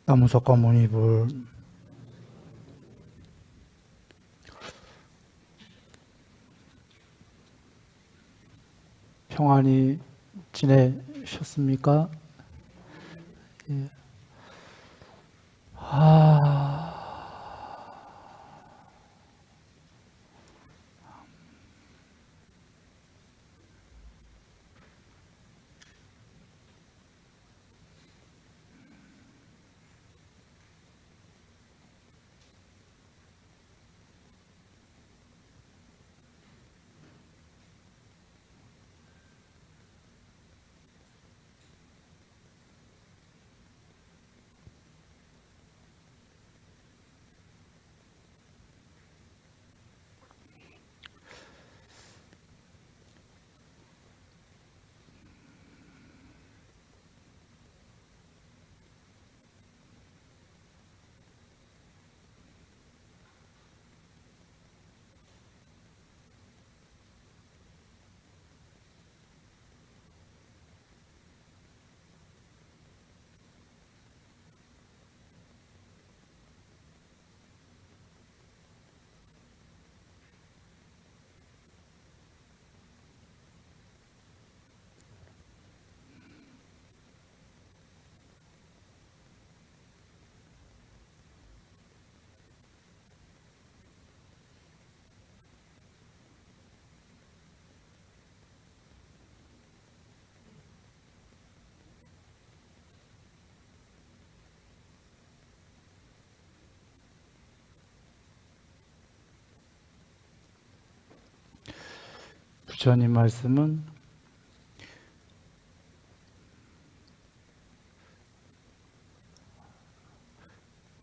나무석가 모니불 평안히 지내셨습니까? 예. 부처님 말씀은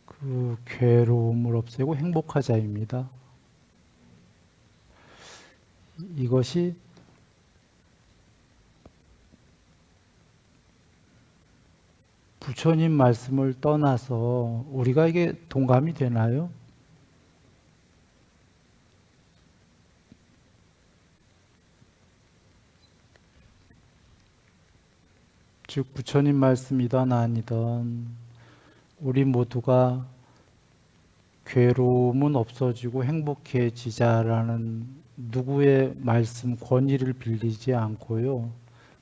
그 괴로움을 없애고 행복하자입니다. 이것이 부처님 말씀을 떠나서 우리가 이게 동감이 되나요? 즉 부처님 말씀이든 아니든 우리 모두가 괴로움은 없어지고 행복해지자라는 누구의 말씀 권위를 빌리지 않고요.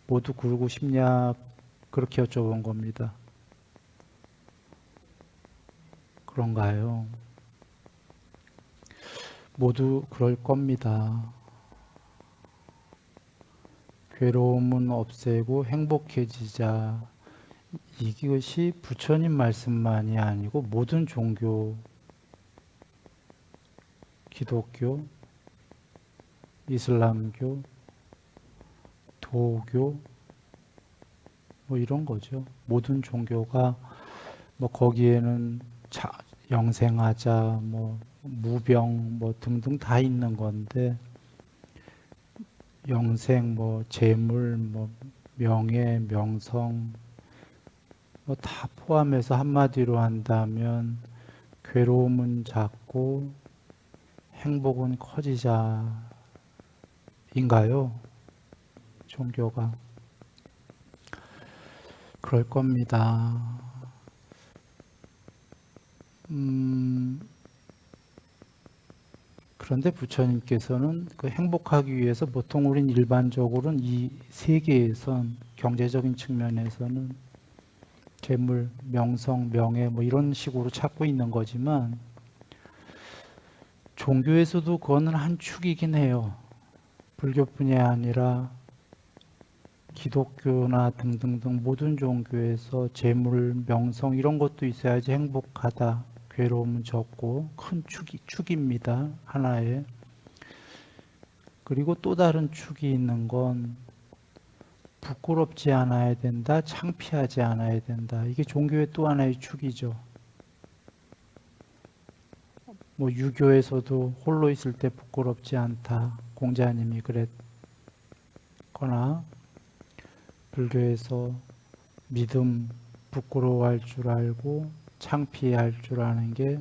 모두 그러고 싶냐 그렇게 여쭤본 겁니다. 그런가요? 모두 그럴 겁니다. 괴로움은 없애고 행복해지자. 이것이 부처님 말씀만이 아니고 모든 종교, 기독교, 이슬람교, 도교, 뭐 이런 거죠. 모든 종교가 뭐 거기에는 영생하자, 뭐 무병, 뭐 등등 다 있는 건데 영생, 뭐 재물, 뭐 명예, 명성, 뭐 다 포함해서 한마디로 한다면 괴로움은 작고 행복은 커지자인가요? 종교가 그럴 겁니다. 그런데 부처님께서는 그 행복하기 위해서 보통 우린 일반적으로는 이 세계에선 경제적인 측면에서는 재물, 명성, 명예 뭐 이런 식으로 찾고 있는 거지만 종교에서도 그거는 한 축이긴 해요. 불교뿐이 아니라 기독교나 등등등 모든 종교에서 재물, 명성 이런 것도 있어야지 행복하다. 괴로움은 적고 큰 축입니다. 하나의. 그리고 또 다른 축이 있는 건 부끄럽지 않아야 된다. 창피하지 않아야 된다. 이게 종교의 또 하나의 축이죠. 뭐 유교에서도 홀로 있을 때 부끄럽지 않다. 공자님이 그랬거나 불교에서 믿음 부끄러워할 줄 알고 창피할 줄 아는 게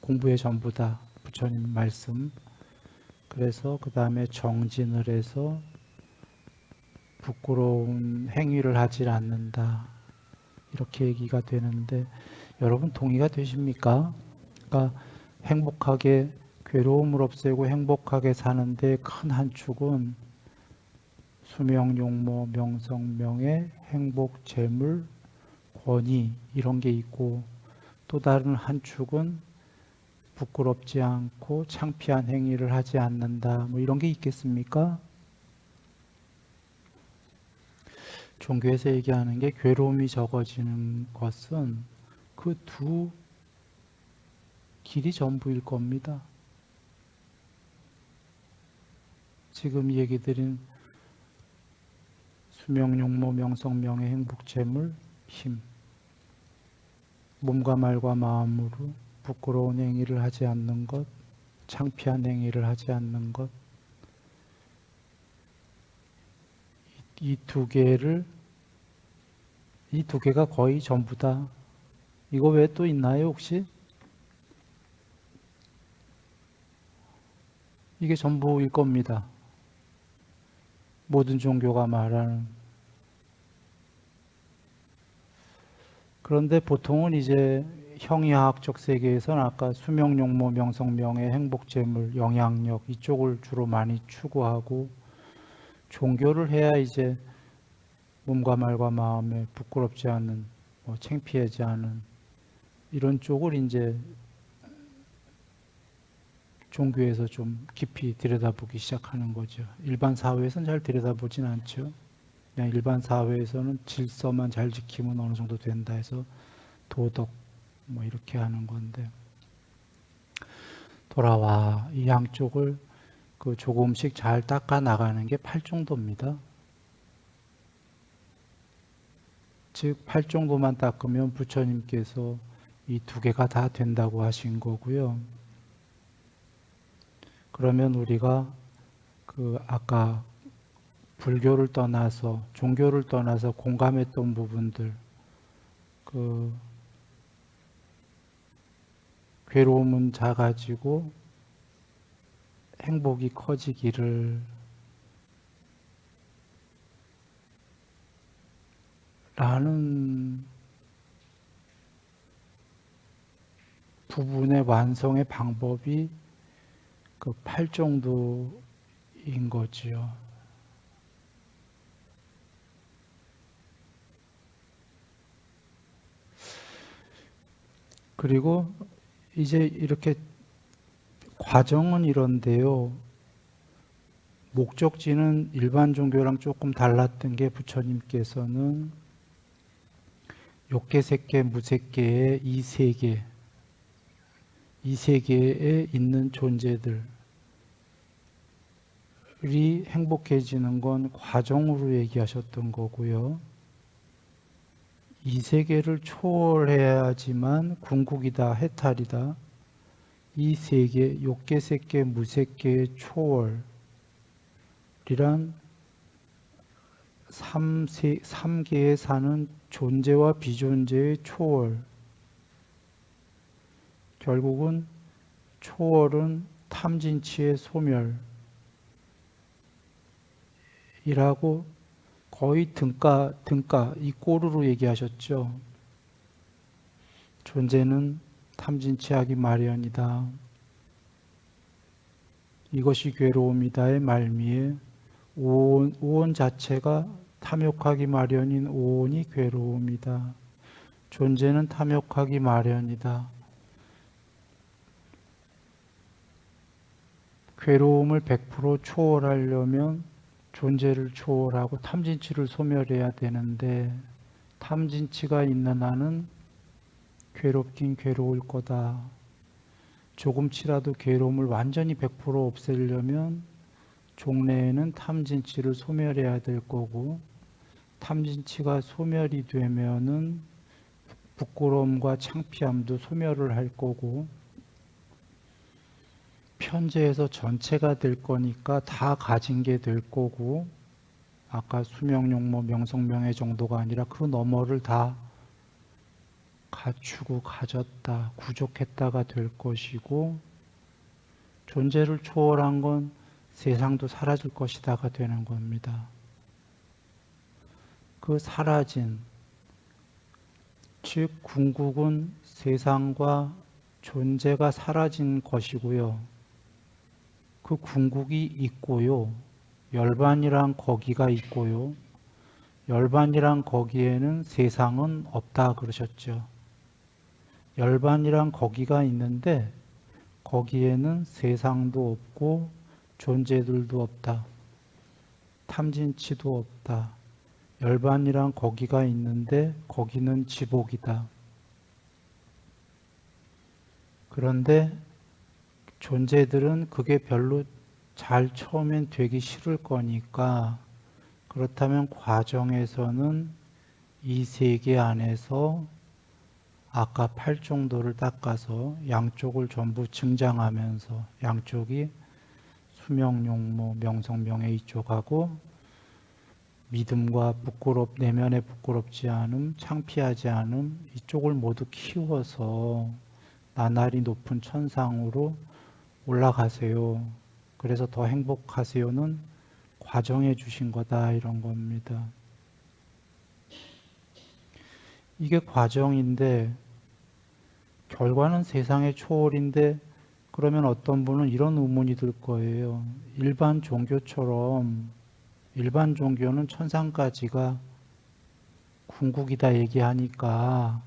공부의 전부다. 부처님 말씀. 그래서 그 다음에 정진을 해서 부끄러운 행위를 하질 않는다. 이렇게 얘기가 되는데 여러분 동의가 되십니까? 그러니까 행복하게 괴로움을 없애고 행복하게 사는데 큰 한 축은 수명, 용모, 명성, 명예, 행복, 재물, 권위 이런 게 있고 또 다른 한 축은 부끄럽지 않고 창피한 행위를 하지 않는다. 뭐 이런 게 있겠습니까? 종교에서 얘기하는 게 괴로움이 적어지는 것은 그 두 길이 전부일 겁니다. 지금 얘기 드린 수명, 용모, 명성, 명예, 행복, 재물, 힘. 몸과 말과 마음으로 부끄러운 행위를 하지 않는 것, 창피한 행위를 하지 않는 것. 이 두 개가 거의 전부다. 이거 왜 또 있나요, 혹시? 이게 전부일 겁니다. 모든 종교가 말하는. 그런데 보통은 이제 형이하학적 세계에서는 아까 수명, 용모, 명성, 명예, 행복, 재물, 영향력 이쪽을 주로 많이 추구하고 종교를 해야 이제 몸과 말과 마음에 부끄럽지 않은, 창피하지 않은 이런 쪽을 이제 종교에서 좀 깊이 들여다보기 시작하는 거죠. 일반 사회에서는 잘 들여다보진 않죠. 그냥 일반 사회에서는 질서만 잘 지키면 어느 정도 된다 해서 도덕 이렇게 하는 건데 돌아와 이 양쪽을 그 조금씩 잘 닦아 나가는 게 팔정도입니다. 즉 팔정도만 닦으면 부처님께서 이 두 개가 다 된다고 하신 거고요. 그러면 우리가 그 아까 불교를 떠나서 종교를 떠나서 공감했던 부분들 그 괴로움은 작아지고 행복이 커지기를 라는 부분의 완성의 방법이 그 팔정도인 거지요. 그리고 이제 이렇게 과정은 이런데요. 목적지는 일반 종교랑 조금 달랐던 게 부처님께서는 욕계, 색계, 무색계의 이 세계에 있는 존재들이 행복해지는 건 과정으로 얘기하셨던 거고요. 이 세계를 초월해야지만 궁극이다, 해탈이다. 이 세계, 욕계, 색계, 무색계의 초월이란 삼계에 사는 존재와 비존재의 초월. 결국은 초월은 탐진치의 소멸이라고 거의 등가 이 꼴으로 얘기하셨죠. 존재는 탐진치하기 마련이다. 이것이 괴로움이다의 말미에 오온 자체가 탐욕하기 마련인 오온이 괴로움이다. 존재는 탐욕하기 마련이다. 괴로움을 100% 초월하려면 존재를 초월하고 탐진치를 소멸해야 되는데 탐진치가 있는 한은 괴롭긴 괴로울 거다. 조금치라도 괴로움을 완전히 100% 없애려면 종래에는 탐진치를 소멸해야 될 거고 탐진치가 소멸이 되면은 부끄러움과 창피함도 소멸을 할 거고 편재에서 전체가 될 거니까 다 가진 게 될 거고 아까 수명용모 명성명예 정도가 아니라 그 너머를 다 갖추고 가졌다 구족했다가 될 것이고 존재를 초월한 건 세상도 사라질 것이다가 되는 겁니다. 그 사라진 즉 궁극은 세상과 존재가 사라진 것이고요. 그 궁극이 있고요. 열반이란 거기가 있고요. 열반이란 거기에는 세상은 없다 그러셨죠. 열반이란 거기가 있는데 거기에는 세상도 없고 존재들도 없다. 탐진치도 없다. 열반이란 거기가 있는데 거기는 지복이다. 그런데 존재들은 그게 별로 잘 처음엔 되기 싫을 거니까 그렇다면 과정에서는 이 세계 안에서 아까 팔정도를 닦아서 양쪽을 전부 증장하면서 양쪽이 수명용모 명성명예 이쪽하고 믿음과 내면에 부끄럽지 않음, 창피하지 않음 이쪽을 모두 키워서 나날이 높은 천상으로 올라가세요. 그래서 더 행복하세요는 과정해 주신 거다 이런 겁니다. 이게 과정인데 결과는 세상의 초월인데 그러면 어떤 분은 이런 의문이 들 거예요. 일반 종교처럼 일반 종교는 천상까지가 궁극이다 얘기하니까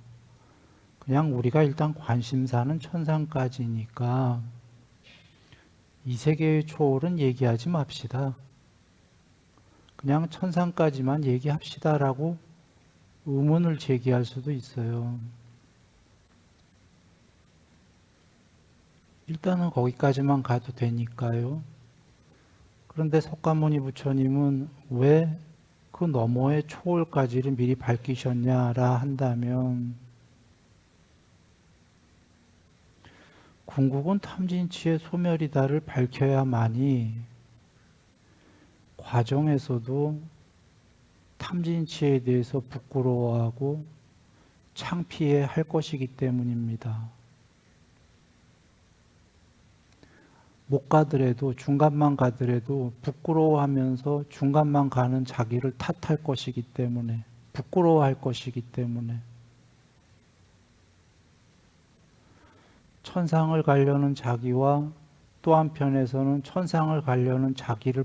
그냥 우리가 일단 관심사는 천상까지니까 이 세계의 초월은 얘기하지 맙시다. 그냥 천상까지만 얘기합시다라고 의문을 제기할 수도 있어요. 일단은 거기까지만 가도 되니까요. 그런데 석가모니 부처님은 왜 그 너머의 초월까지를 미리 밝히셨냐라 한다면 궁극은 탐진치의 소멸이다를 밝혀야만이 과정에서도 탐진치에 대해서 부끄러워하고 창피해 할 것이기 때문입니다. 못 가더라도 중간만 가더라도 부끄러워하면서 중간만 가는 자기를 탓할 것이기 때문에 부끄러워할 것이기 때문에 천상을 가려는 자기와 또 한편에서는 천상을 가려는 자기를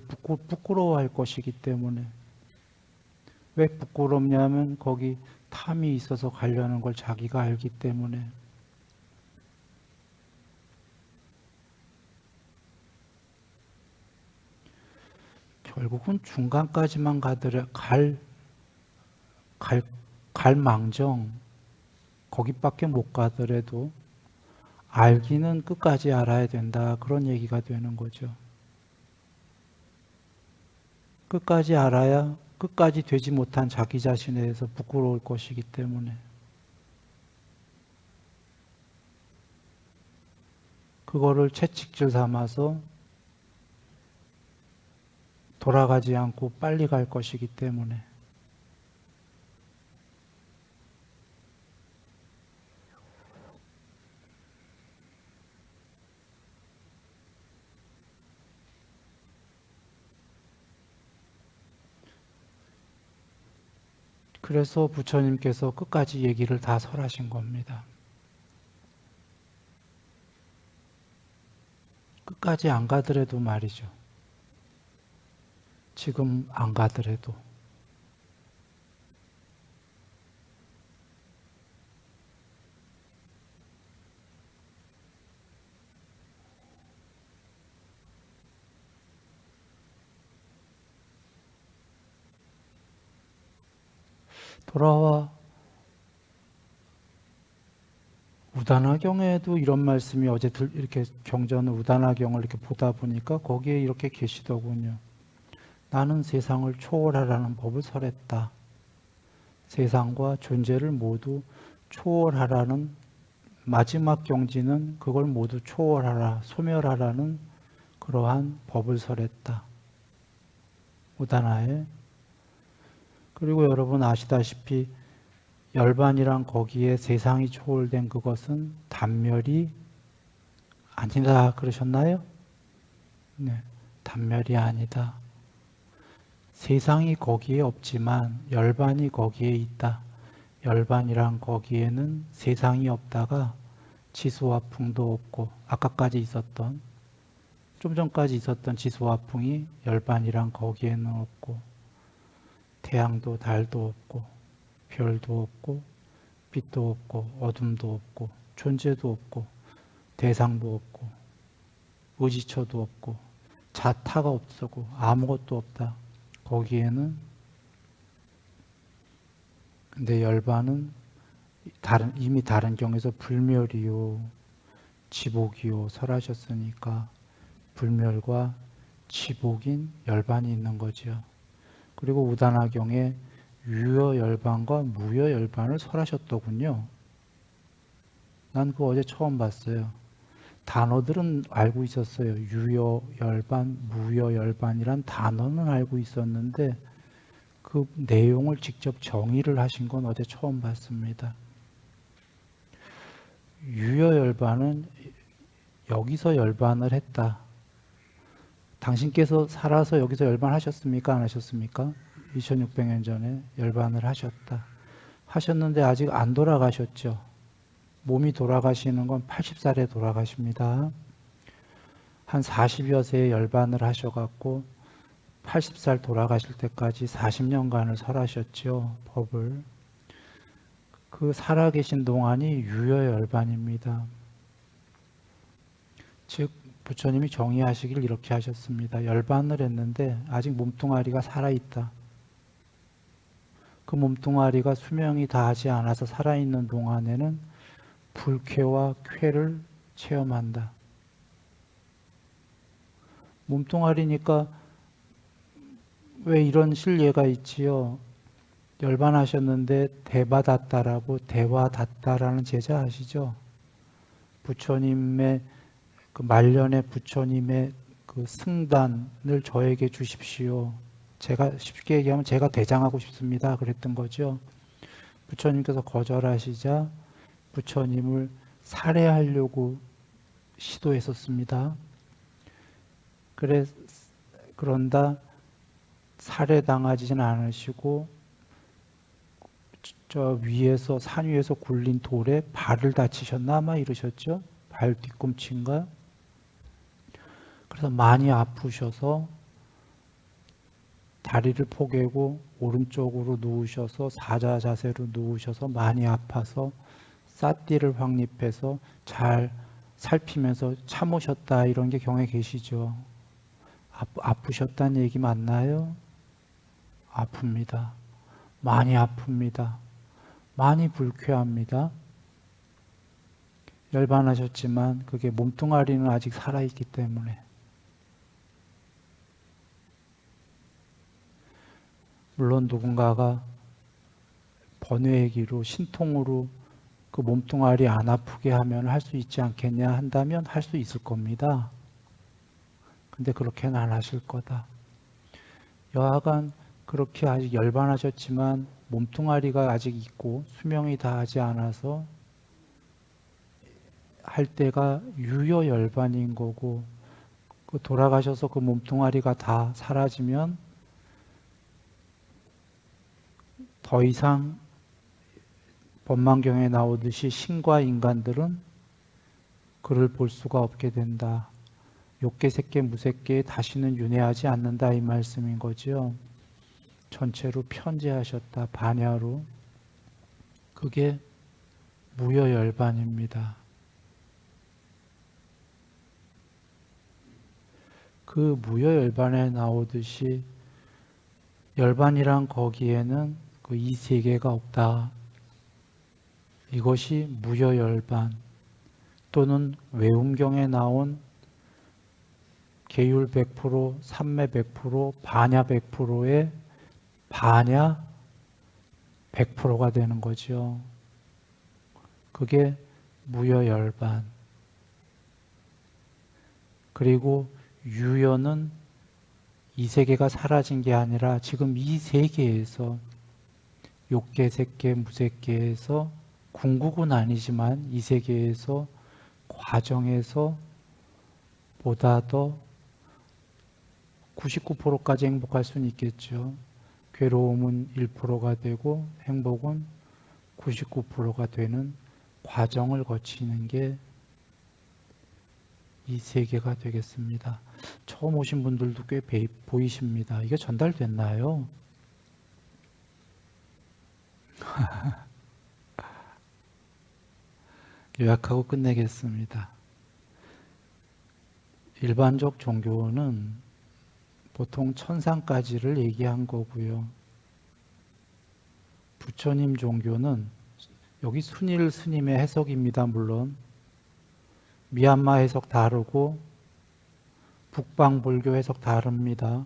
부끄러워할 것이기 때문에 왜 부끄럽냐면 거기 탐이 있어서 가려는 걸 자기가 알기 때문에 결국은 중간까지만 갈 망정 거기밖에 못 가더라도 알기는 끝까지 알아야 된다 그런 얘기가 되는 거죠. 끝까지 알아야 끝까지 되지 못한 자기 자신에 대해서 부끄러울 것이기 때문에 그거를 채찍질 삼아서 돌아가지 않고 빨리 갈 것이기 때문에 그래서 부처님께서 끝까지 얘기를 다 설하신 겁니다. 끝까지 안 가더라도 말이죠. 지금 안 가더라도 돌아와. 우다나경에도 이런 말씀이 어제 이렇게 경전 우다나경을 이렇게 보다 보니까 거기에 이렇게 계시더군요. 나는 세상을 초월하라는 법을 설했다. 세상과 존재를 모두 초월하라는 마지막 경지는 그걸 모두 초월하라, 소멸하라는 그러한 법을 설했다. 우다나에. 그리고 여러분 아시다시피 열반이란 거기에 세상이 초월된 그것은 단멸이 아니다 그러셨나요? 네, 단멸이 아니다. 세상이 거기에 없지만 열반이 거기에 있다. 열반이란 거기에는 세상이 없다가 지수화풍도 없고 아까까지 있었던 좀 전까지 있었던 지수화풍이 열반이란 거기에는 없고 태양도 달도 없고 별도 없고 빛도 없고 어둠도 없고 존재도 없고 대상도 없고 의지처도 없고 자타가 없고 아무것도 없다. 거기에는 근데 열반은 이미 다른 경에서 불멸이요 지복이요 설하셨으니까 불멸과 지복인 열반이 있는 거죠. 그리고 우다나경에 유여열반과 무여열반을 설하셨더군요. 난 그거 어제 처음 봤어요. 단어들은 알고 있었어요. 유여열반, 무여열반이란 단어는 알고 있었는데 그 내용을 직접 정의를 하신 건 어제 처음 봤습니다. 유여열반은 여기서 열반을 했다. 당신께서 살아서 여기서 열반하셨습니까? 안 하셨습니까? 2600년 전에 열반을 하셨다. 하셨는데 아직 안 돌아가셨죠. 몸이 돌아가시는 건 80살에 돌아가십니다. 한 40여 세에 열반을 하셔갖고 80살 돌아가실 때까지 40년간을 설하셨죠. 법을. 그 살아계신 동안이 유여열반입니다. 즉 부처님이 정의하시길 이렇게 하셨습니다. 열반을 했는데 아직 몸뚱아리가 살아있다. 그 몸뚱아리가 수명이 다하지 않아서 살아있는 동안에는 불쾌와 쾌를 체험한다. 몸뚱아리니까 왜 이런 실례가 있지요? 열반하셨는데 대바다따라고 대화다따라는 제자 아시죠? 부처님의 그 말년에 부처님의 그 승단을 저에게 주십시오. 제가 쉽게 얘기하면 제가 대장하고 싶습니다. 그랬던 거죠. 부처님께서 거절하시자 부처님을 살해하려고 시도했었습니다. 그런다 살해당하지는 않으시고 저 위에서 산 위에서 굴린 돌에 발을 다치셨나 아마 이러셨죠. 발 뒤꿈치인가. 그래서 많이 아프셔서 다리를 포개고 오른쪽으로 누우셔서 사자 자세로 누우셔서 많이 아파서 쌀띠를 확립해서 잘 살피면서 참으셨다 이런 게 경에 계시죠. 아프셨다는 얘기 맞나요? 아픕니다. 많이 아픕니다. 많이 불쾌합니다. 열반하셨지만 그게 몸뚱아리는 아직 살아있기 때문에. 물론 누군가가 번외기로 신통으로 그 몸뚱아리 안 아프게 하면 할 수 있지 않겠냐 한다면 할 수 있을 겁니다. 근데 그렇게는 안 하실 거다. 여하간 그렇게 아직 열반하셨지만 몸뚱아리가 아직 있고 수명이 다하지 않아서 할 때가 유여열반인 거고 그 돌아가셔서 그 몸뚱아리가 다 사라지면 더 이상 법망경에 나오듯이 신과 인간들은 그를 볼 수가 없게 된다. 욕계, 색계, 무색계에 다시는 윤회하지 않는다 이 말씀인 거죠. 전체로 편제하셨다. 반야로. 그게 무여열반입니다. 그 무여열반에 나오듯이 열반이란 거기에는 그 이 세계가 없다. 이것이 무여열반 또는 외움경에 나온 계율 100%, 삼매 100%, 반야 100%의 반야 100%가 되는 거죠. 그게 무여열반. 그리고 유여는 이 세계가 사라진 게 아니라 지금 이 세계에서 욕계, 색계, 무색계에서 궁극은 아니지만 이 세계에서 과정에서 보다 더 99%까지 행복할 수는 있겠죠. 괴로움은 1%가 되고 행복은 99%가 되는 과정을 거치는 게 이 세계가 되겠습니다. 처음 오신 분들도 꽤 보이십니다. 이게 전달됐나요? 요약하고 끝내겠습니다. 일반적 종교는 보통 천상까지를 얘기한 거고요. 부처님 종교는 여기 순일 스님의 해석입니다. 물론 미얀마 해석 다르고 북방불교 해석 다릅니다.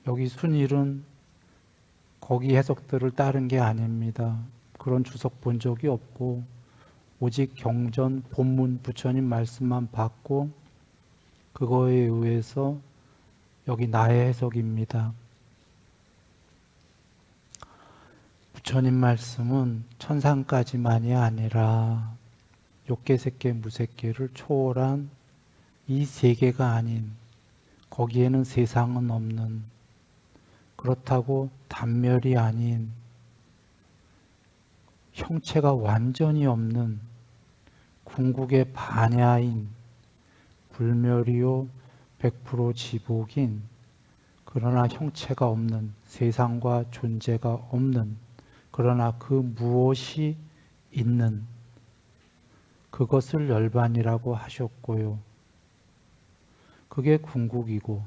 여기 순일은 거기 해석들을 따른 게 아닙니다. 그런 주석 본 적이 없고 오직 경전 본문 부처님 말씀만 받고 그거에 의해서 여기 나의 해석입니다. 부처님 말씀은 천상까지만이 아니라 욕계색계 무색계를 초월한 이 세계가 아닌, 거기에는 세상은 없는, 그렇다고 단멸이 아닌, 형체가 완전히 없는 궁극의 반야인, 불멸이요 100% 지복인, 그러나 형체가 없는, 세상과 존재가 없는, 그러나 그 무엇이 있는, 그것을 열반이라고 하셨고요. 그게 궁극이고,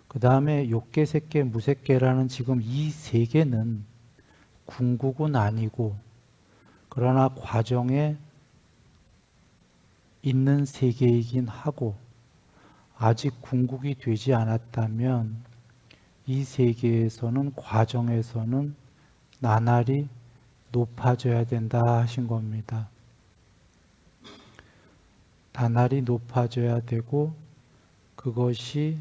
그 다음에 욕계색계, 무색계라는 지금 이 세계는 궁극은 아니고, 그러나 과정에 있는 세계이긴 하고, 아직 궁극이 되지 않았다면 이 세계에서는, 과정에서는 나날이 높아져야 된다 하신 겁니다. 나날이 높아져야 되고, 그것이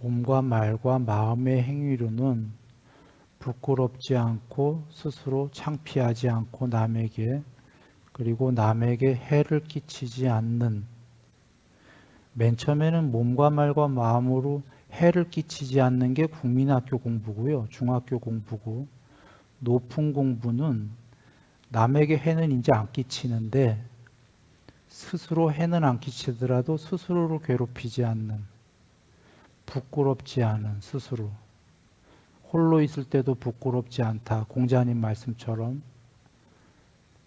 몸과 말과 마음의 행위로는 부끄럽지 않고 스스로 창피하지 않고 남에게, 그리고 남에게 해를 끼치지 않는, 맨 처음에는 몸과 말과 마음으로 해를 끼치지 않는 게 국민학교 공부고요. 중학교 공부고, 높은 공부는 남에게 해는 이제 안 끼치는데 스스로 해는 안 끼치더라도 스스로를 괴롭히지 않는, 부끄럽지 않은 스스로, 홀로 있을 때도 부끄럽지 않다. 공자님 말씀처럼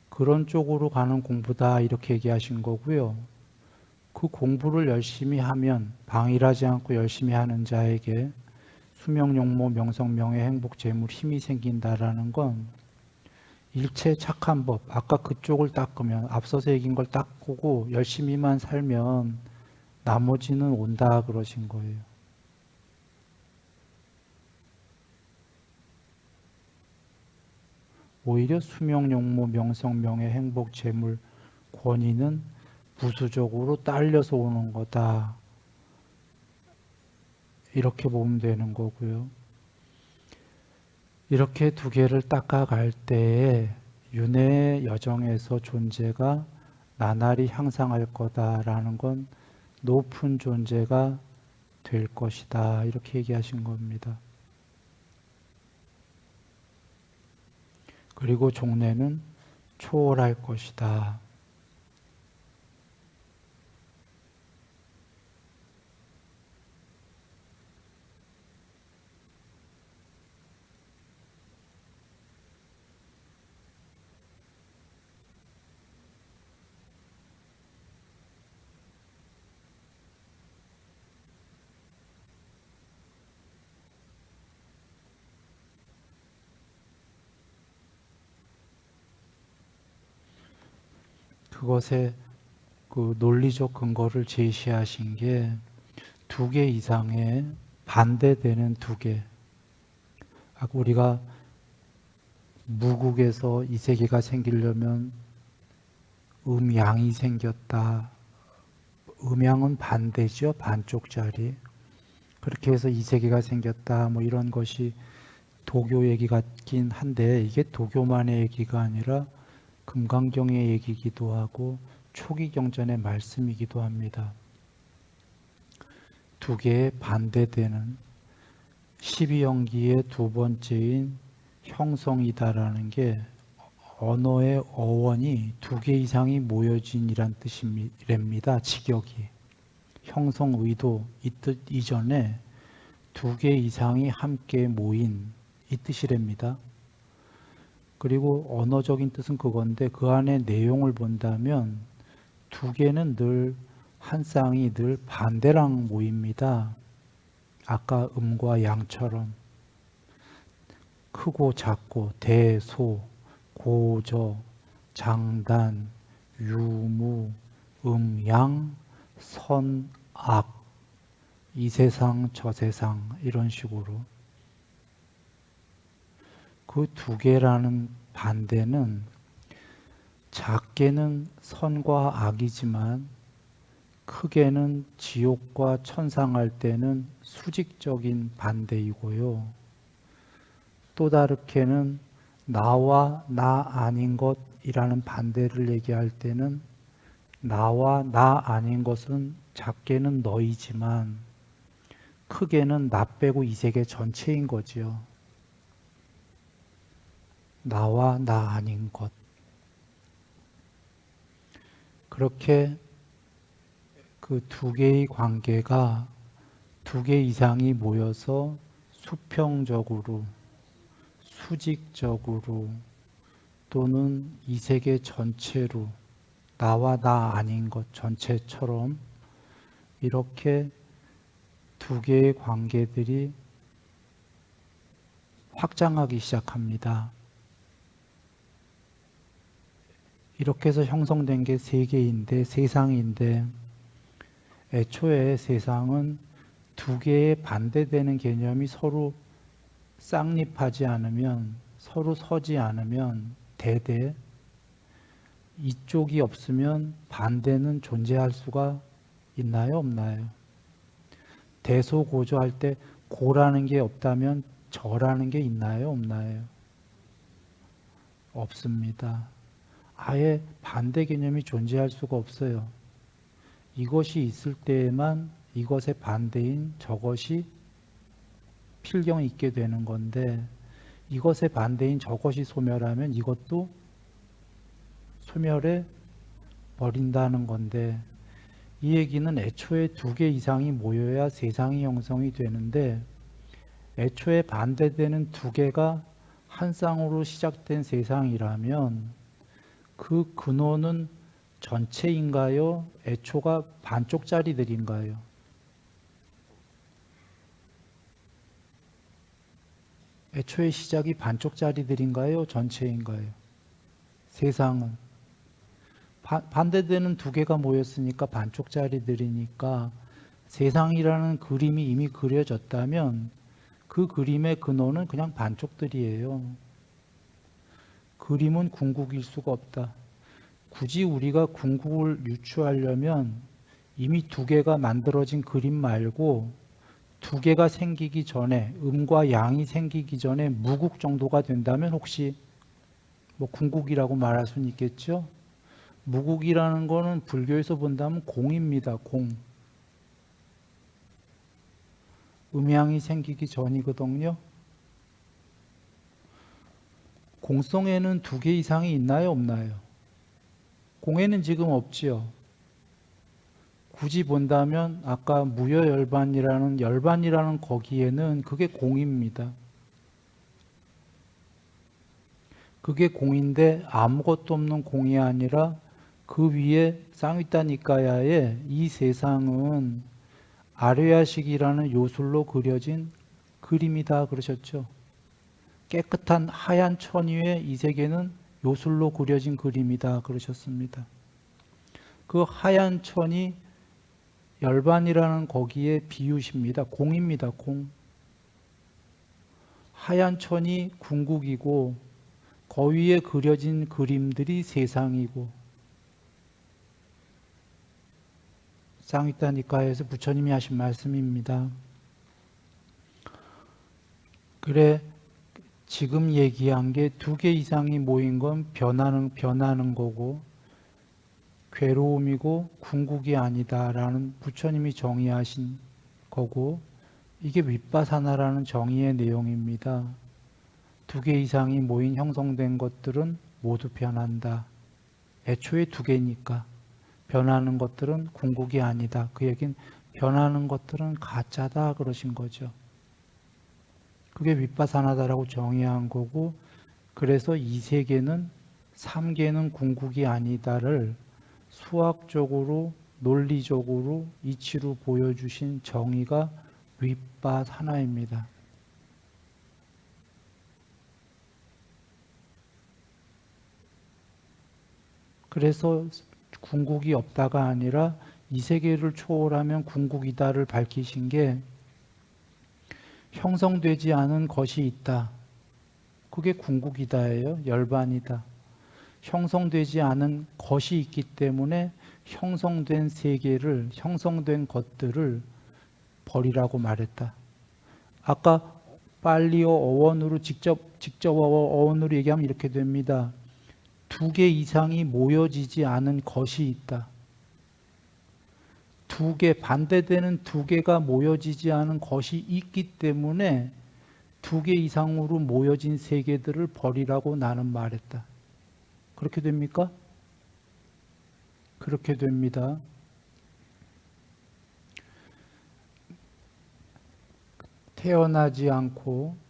그런 쪽으로 가는 공부다 이렇게 얘기하신 거고요. 그 공부를 열심히 하면, 방일하지 않고 열심히 하는 자에게 수명, 용모, 명성, 명예, 행복, 재물, 힘이 생긴다라는 건 일체 착한 법, 아까 그쪽을 닦으면, 앞서서 얘기한 걸 닦고 열심히만 살면 나머지는 온다 그러신 거예요. 오히려 수명, 용모, 명성, 명예, 행복, 재물, 권위는 부수적으로 딸려서 오는 거다. 이렇게 보면 되는 거고요. 이렇게 두 개를 닦아갈 때에 윤회의 여정에서 존재가 나날이 향상할 거다라는 건 높은 존재가 될 것이다. 이렇게 얘기하신 겁니다. 그리고 종래는 초월할 것이다. 그것의 그 논리적 근거를 제시하신 게 두 개 이상의 반대되는 두 개. 우리가 무국에서 이 세계가 생기려면 음양이 생겼다. 음양은 반대죠. 반쪽짜리. 그렇게 해서 이 세계가 생겼다. 뭐 이런 것이 도교 얘기 같긴 한데, 이게 도교만의 얘기가 아니라 금강경의 얘기이기도 하고 초기 경전의 말씀이기도 합니다. 두 개의 반대되는 12연기의 두 번째인 형성이다라는 게 언어의 어원이 두 개 이상이 모여진이란 뜻이랍니다. 직역이. 형성 의도 이 뜻 이전에 두 개 이상이 함께 모인 이 뜻이랍니다. 그리고 언어적인 뜻은 그건데 그 안에 내용을 본다면 두 개는 늘 한 쌍이 늘 반대랑 모입니다. 아까 음과 양처럼 크고 작고 대소, 고저, 장단, 유무, 양, 선, 악, 이 세상 저 세상 이런 식으로 그 두 개라는 반대는 작게는 선과 악이지만 크게는 지옥과 천상할 때는 수직적인 반대이고요. 또 다르게는 나와 나 아닌 것이라는 반대를 얘기할 때는 나와 나 아닌 것은 작게는 너이지만 크게는 나 빼고 이 세계 전체인 거지요. 나와 나 아닌 것. 그렇게 그 두 개의 관계가 두 개 이상이 모여서 수평적으로, 수직적으로 또는 이 세계 전체로 나와 나 아닌 것 전체처럼 이렇게 두 개의 관계들이 확장하기 시작합니다. 이렇게 해서 형성된 게 세계인데, 세상인데 애초에 세상은 두 개의 반대되는 개념이 서로 쌍립하지 않으면, 서로 서지 않으면 대대 이쪽이 없으면 반대는 존재할 수가 있나요? 없나요? 대소고조할 때 고라는 게 없다면 저라는 게 있나요? 없나요? 없습니다. 아예 반대 개념이 존재할 수가 없어요. 이것이 있을 때에만 이것의 반대인 저것이 필경이 있게 되는 건데 이것의 반대인 저것이 소멸하면 이것도 소멸해 버린다는 건데 이 얘기는 애초에 두 개 이상이 모여야 세상이 형성이 되는데 애초에 반대되는 두 개가 한 쌍으로 시작된 세상이라면 그 근원은 전체인가요? 애초가 반쪽짜리들인가요? 애초의 시작이 반쪽짜리들인가요? 전체인가요? 세상은 반대되는 두 개가 모였으니까 반쪽짜리들이니까 세상이라는 그림이 이미 그려졌다면 그 그림의 근원은 그냥 반쪽들이에요. 그림은 궁극일 수가 없다. 굳이 우리가 궁극을 유추하려면 이미 두 개가 만들어진 그림 말고 두 개가 생기기 전에 음과 양이 생기기 전에 무국 정도가 된다면 혹시 뭐 궁극이라고 말할 수는 있겠죠. 무국이라는 거는 불교에서 본다면 공입니다. 공. 음양이 생기기 전이거든요. 공성에는 두 개 이상이 있나요? 없나요? 공에는 지금 없지요. 굳이 본다면 아까 열반이라는 거기에는 그게 공입니다. 그게 공인데 아무것도 없는 공이 아니라 그 위에 쌍위따니까야의 이 세상은 아뢰야식이라는 요술로 그려진 그림이다 그러셨죠. 깨끗한 하얀 천 위에 이 세계는 요술로 그려진 그림이다 그러셨습니다. 그 하얀 천이 열반이라는 거기에 비유십니다. 공입니다. 공. 하얀 천이 궁극이고 그 위에 그려진 그림들이 세상이고 쌍위따니까에서 부처님이 하신 말씀입니다. 그래 지금 얘기한 게 두 개 이상이 모인 건 변하는 거고 괴로움이고 궁극이 아니다라는 부처님이 정의하신 거고 이게 윗바사나라는 정의의 내용입니다. 두 개 이상이 모인 형성된 것들은 모두 변한다. 애초에 두 개니까 변하는 것들은 궁극이 아니다. 그 얘기는 변하는 것들은 가짜다 그러신 거죠. 그게 윗바사나다라고 정의한 거고, 그래서 이 세계는 3개는 궁극이 아니다를 수학적으로 논리적으로 이치로 보여주신 정의가 윗바사나입니다. 그래서 궁극이 없다가 아니라 이 세계를 초월하면 궁극이다를 밝히신 게 형성되지 않은 것이 있다. 그게 궁극이다예요. 열반이다. 형성되지 않은 것이 있기 때문에 형성된 세계를, 형성된 것들을 버리라고 말했다. 아까 빨리어 어원으로 직접 어원으로 얘기하면 이렇게 됩니다. 두 개 이상이 모여지지 않은 것이 있다. 두 개, 반대되는 두 개가 모여지지 않은 것이 있기 때문에 두 개 이상으로 모여진 세계들을 버리라고 나는 말했다. 그렇게 됩니까? 그렇게 됩니다. 태어나지 않고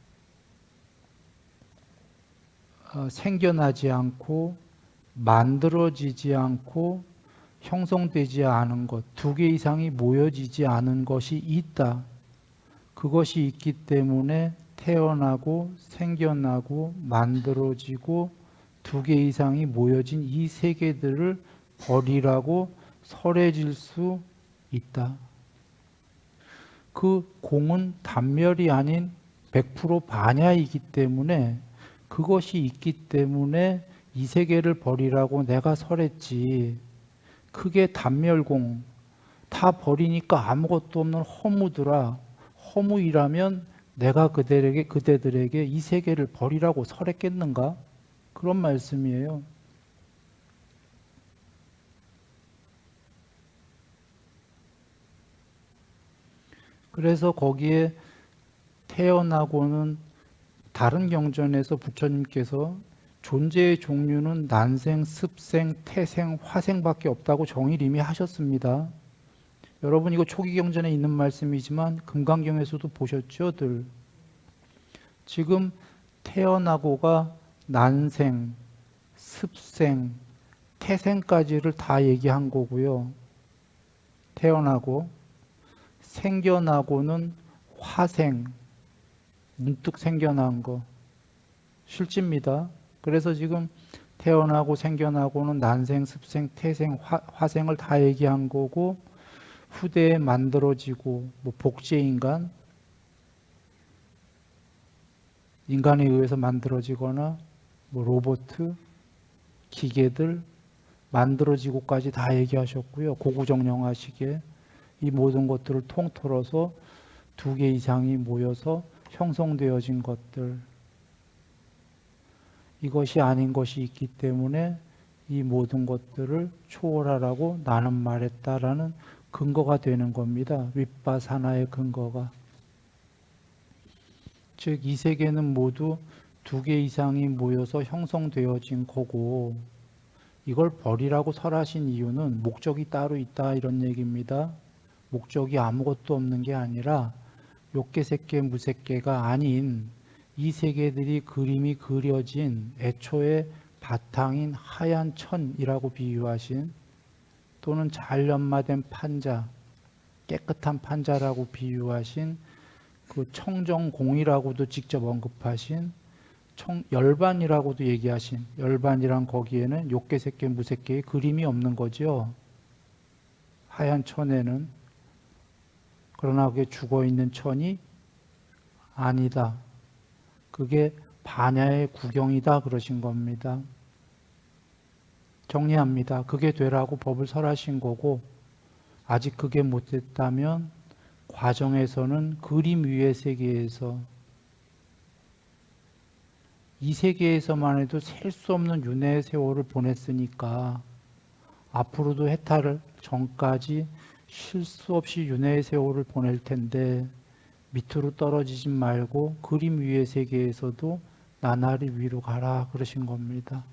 생겨나지 않고 만들어지지 않고 형성되지 않은 것, 두 개 이상이 모여지지 않은 것이 있다. 그것이 있기 때문에 태어나고 생겨나고 만들어지고 두 개 이상이 모여진 이 세계들을 버리라고 설해질 수 있다. 그 공은 단멸이 아닌 100% 반야이기 때문에 그것이 있기 때문에 이 세계를 버리라고 내가 설했지. 그게 단멸공. 다 버리니까 아무것도 없는 허무더라. 허무이라면 내가 그대들에게 이 세계를 버리라고 설했겠는가? 그런 말씀이에요. 그래서 거기에 태어나고는 다른 경전에서 부처님께서 존재의 종류는 난생, 습생, 태생, 화생밖에 없다고 정의를 이미 하셨습니다. 여러분 이거 초기 경전에 있는 말씀이지만 금강경에서도 보셨죠? 들. 지금 태어나고가 난생, 습생, 태생까지를 다 얘기한 거고요. 태어나고 생겨나고는 화생, 문득 생겨난 거 실제입니다. 그래서 지금 태어나고 생겨나고는 난생, 습생, 태생, 화생을 다 얘기한 거고, 후대에 만들어지고 뭐 복제인간, 인간에 의해서 만들어지거나 뭐 로봇, 기계들 만들어지고까지 다 얘기하셨고요. 고구정령하시기에 이 모든 것들을 통틀어서 두 개 이상이 모여서 형성되어진 것들, 이것이 아닌 것이 있기 때문에 이 모든 것들을 초월하라고 나는 말했다라는 근거가 되는 겁니다. 윗바사나의 근거가. 즉 이 세계는 모두 두 개 이상이 모여서 형성되어진 거고, 이걸 버리라고 설하신 이유는 목적이 따로 있다 이런 얘기입니다. 목적이 아무것도 없는 게 아니라 욕계색계 무색계가 아닌 이 세계들이 그림이 그려진 애초에 바탕인 하얀 천이라고 비유하신, 또는 잘 연마된 판자, 깨끗한 판자라고 비유하신 그 청정공이라고도 직접 언급하신 열반이라고도 얘기하신, 열반이란 거기에는 욕계색계 무색계의 그림이 없는 거죠. 하얀 천에는. 그러나 그게 죽어있는 천이 아니다. 그게 반야의 구경이다 그러신 겁니다. 정리합니다. 그게 되라고 법을 설하신 거고, 아직 그게 못됐다면 과정에서는 그림 위의 세계에서, 이 세계에서만 해도 셀 수 없는 윤회의 세월을 보냈으니까 앞으로도 해탈을 전까지 쉴 수 없이 윤회의 세월을 보낼 텐데, 밑으로 떨어지지 말고 그림 위의 세계에서도 나날이 위로 가라 그러신 겁니다.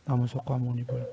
나무속과 모니불.